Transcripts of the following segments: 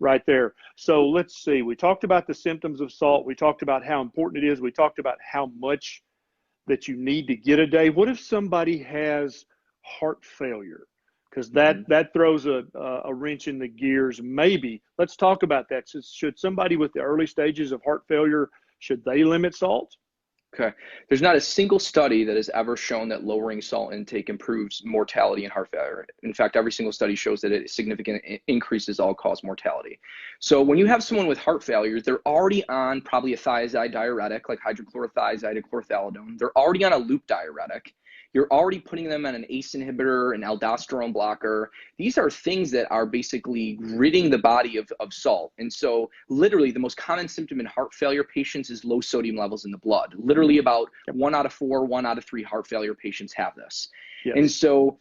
right there. So let's see. We talked about the symptoms of salt. We talked about how important it is. We talked about how much that you need to get a day. What if somebody has heart failure? Because Hmm. that throws a wrench in the gears. Maybe let's talk about that. So should somebody with the early stages of heart failure, should they limit salt? Okay. There's not a single study that has ever shown that lowering salt intake improves mortality in heart failure. In fact, every single study shows that it significantly increases all-cause mortality. So when you have someone with heart failure, they're already on probably a thiazide diuretic like hydrochlorothiazide and chlorthalidone. They're already on a loop diuretic. You're already putting them on an ACE inhibitor, an aldosterone blocker. These are things that are basically ridding the body of salt. And so literally the most common symptom in heart failure patients is low sodium levels in the blood. Literally about Yep. 1 out of 4, 1 out of 3 heart failure patients have this. And Yes. so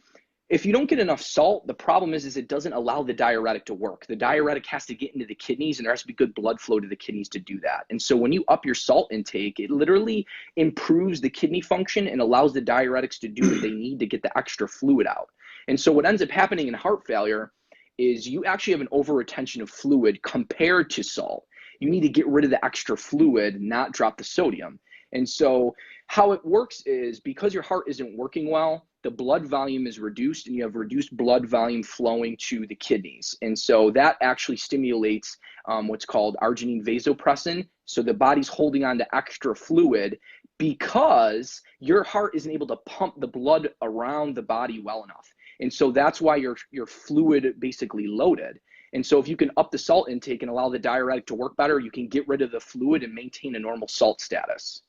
if you don't get enough salt, the problem is it doesn't allow the diuretic to work. The diuretic has to get into the kidneys, and there has to be good blood flow to the kidneys to do that. And so when you up your salt intake, it literally improves the kidney function and allows the diuretics to do what they need to get the extra fluid out. And so what ends up happening in heart failure is you actually have an over retention of fluid compared to salt. You need to get rid of the extra fluid, not drop the sodium. And so how it works is because your heart isn't working well, the blood volume is reduced and you have reduced blood volume flowing to the kidneys. And so that actually stimulates what's called arginine vasopressin. So the body's holding on to extra fluid because your heart isn't able to pump the blood around the body well enough. And so that's why your fluid basically loaded. And so if you can up the salt intake and allow the diuretic to work better, you can get rid of the fluid and maintain a normal salt status.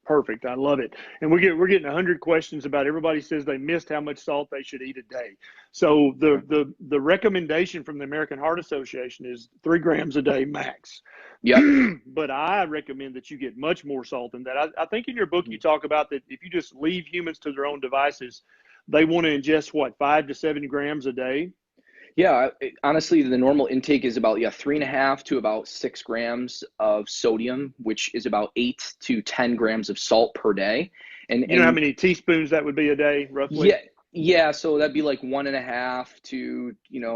Perfect. I love it. And we're getting 100 questions about everybody says they missed how much salt they should eat a day. So the recommendation from the American Heart Association is 3 grams a day max. Yep. But I recommend that you get much more salt than that. I think in your book you talk about that if you just leave humans to their own devices, they want to ingest what, 5 to 7 grams a day? Yeah, honestly, the normal intake is about 3.5 to about 6 grams of sodium, which is about 8 to 10 grams of salt per day. And You know how and many teaspoons that would be a day, roughly? yeah, yeah, so that'd be like 1.5 to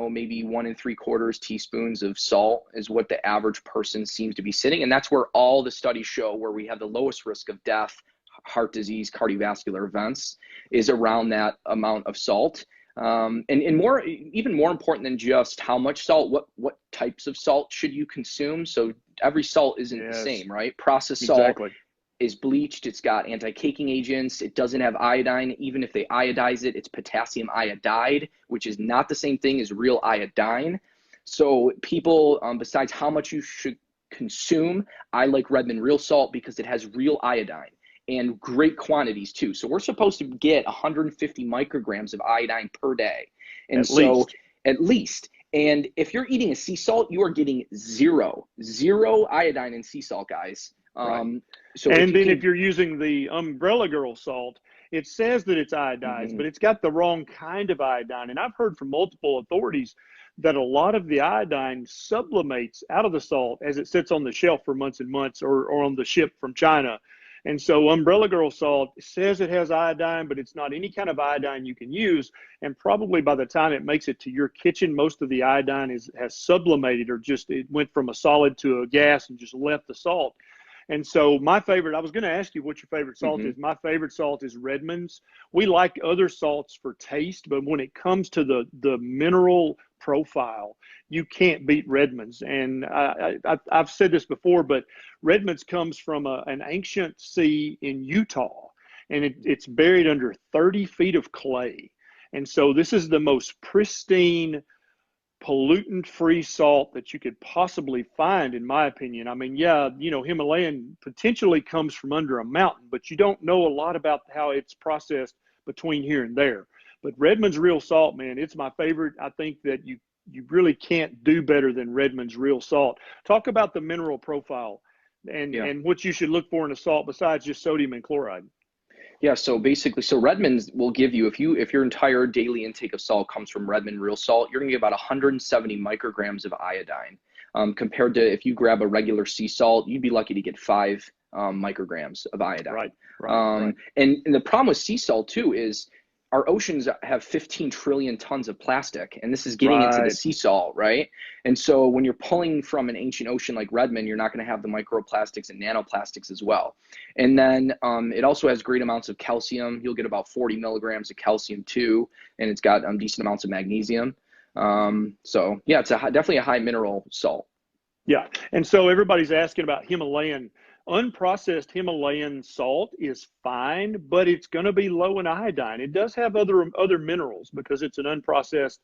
maybe 1 3/4 teaspoons of salt is what the average person seems to be sitting, and that's where all the studies show where we have the lowest risk of death, heart disease, cardiovascular events is around that amount of salt. And more, even more important than just how much salt, what types of salt should you consume? So every salt isn't the Yes, same, right? Processed salt exactly. is bleached. It's got anti-caking agents. It doesn't have iodine. Even if they iodize it, it's potassium iodide, which is not the same thing as real iodine. So people, besides how much you should consume, I like Redmond Real Salt because it has real iodine and great quantities too. So we're supposed to get 150 micrograms of iodine per day. And At so least. at least, and if you're eating a sea salt, you are getting zero iodine in sea salt, guys. Right. So if And you then if can, you're using the Umbrella Girl salt, it says that it's iodized, but mhm. it's got the wrong kind of iodine. And I've heard from multiple authorities that a lot of the iodine sublimates out of the salt as it sits on the shelf for months and months or on the ship from China. And so Umbrella Girl salt says it has iodine, but it's not any kind of iodine you can use. And probably by the time it makes it to your kitchen, most of the iodine has sublimated or just it went from a solid to a gas and just left the salt. And so my favorite, I was going to ask you what your favorite salt Hmm. is. My favorite salt is Redmond's. We like other salts for taste, but when it comes to the mineral profile, you can't beat Redmond's. And I've said this before, but Redmond's comes from an ancient sea in Utah, and it's buried under 30 feet of clay. And so this is the most pristine pollutant-free salt that you could possibly find, in my opinion. I mean, yeah, Himalayan potentially comes from under a mountain, but you don't know a lot about how it's processed between here and there. But Redmond's Real Salt, man, it's my favorite. I think that you really can't do better than Redmond's Real Salt. Talk about the mineral profile Yeah. and what you should look for in a salt besides just sodium and chloride. Yeah, so basically, so Redmond's will give you if your entire daily intake of salt comes from Redmond Real Salt, you're gonna get about 170 micrograms of iodine. Compared to if you grab a regular sea salt, you'd be lucky to get 5 micrograms of iodine. Right, right, right. And the problem with sea salt too is our oceans have 15 trillion tons of plastic, and this is getting into the Right. sea salt, right? And so when you're pulling from an ancient ocean like Redmond, you're not going to have the microplastics and nanoplastics as well. And then it also has great amounts of calcium. You'll get about 40 milligrams of calcium too, and it's got decent amounts of magnesium. So yeah, it's definitely a high mineral salt. Yeah. And so everybody's asking about Himalayan. Unprocessed Himalayan salt is fine, but it's going to be low in iodine. It does have other minerals because it's an unprocessed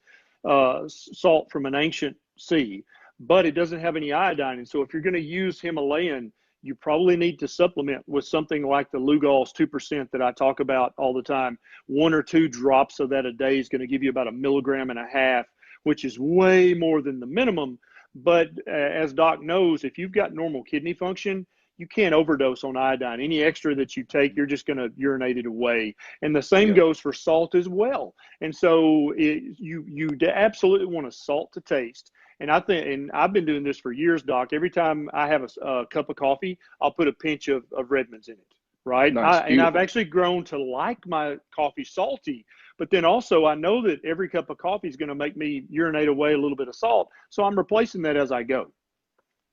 salt from an ancient sea, but it doesn't have any iodine. And so if you're going to use Himalayan, you probably need to supplement with something like the Lugol's 2% that I talk about all the time. 1 or 2 drops of that a day is going to give you about 1.5 milligrams, which is way more than the minimum. But as Doc knows, if you've got normal kidney function, you can't overdose on iodine. Any extra that you take, you're just going to urinate it away. And the same goes for salt as well. And so you absolutely want a salt to taste. And I think, and I've been doing this for years, Doc. Every time I have a cup of coffee, I'll put a pinch of Redmond's in it, right? Nice, And I've beautiful. actually grown to like my coffee salty. But then also I know that every cup of coffee is going to make me urinate away a little bit of salt. So I'm replacing that as I go.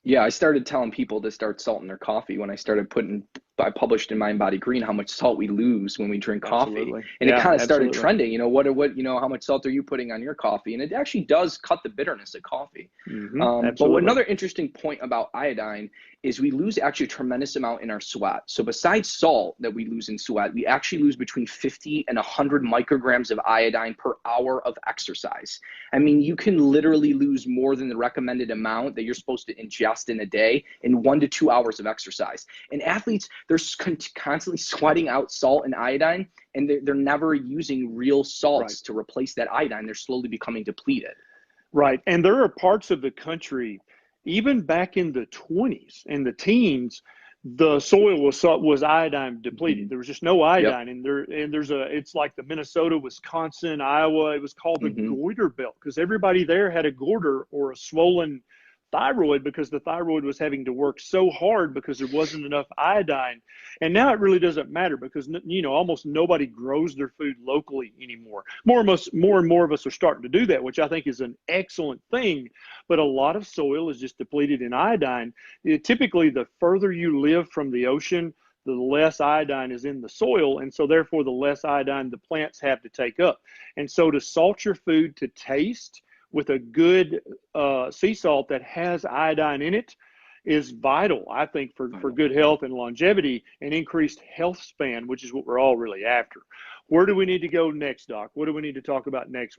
Yeah, I started telling people to start salting their coffee when I published in Mind Body Green how much salt we lose when we drink coffee. Absolutely. And it Yeah, kind of started absolutely. trending, how much salt are you putting on your coffee? And it actually does cut the bitterness of coffee. But Absolutely. another interesting point about iodine is we lose actually a tremendous amount in our sweat. So besides salt that we lose in sweat, we actually lose between 50 and 100 micrograms of iodine per hour of exercise. I mean, you can literally lose more than the recommended amount that you're supposed to ingest in a day in 1 to 2 hours of exercise. And athletes, they're constantly sweating out salt and iodine, and they're never using real salts Right. to replace that iodine. They're slowly becoming depleted. Right. And there are parts of the country, even back in the 20s and the teens, the soil was iodine depleted. Mm-hmm. There was just no Yep. iodine. It's like the Minnesota, Wisconsin, Iowa. It was called the Mm-hmm. goiter belt because everybody there had a goiter or a swollen thyroid because the thyroid was having to work so hard because there wasn't enough iodine. And now it really doesn't matter because almost nobody grows their food locally anymore. More and more of us are starting to do that, which I think is an excellent thing. But a lot of soil is just depleted in iodine. Typically, the further you live from the ocean, the less iodine is in the soil, and so therefore the less iodine the plants have to take up. And so to salt your food to taste with a good sea salt that has iodine in it is vital, I think, for good health and longevity and increased health span, which is what we're all really after. Where do we need to go next, Doc? What do we need to talk about next?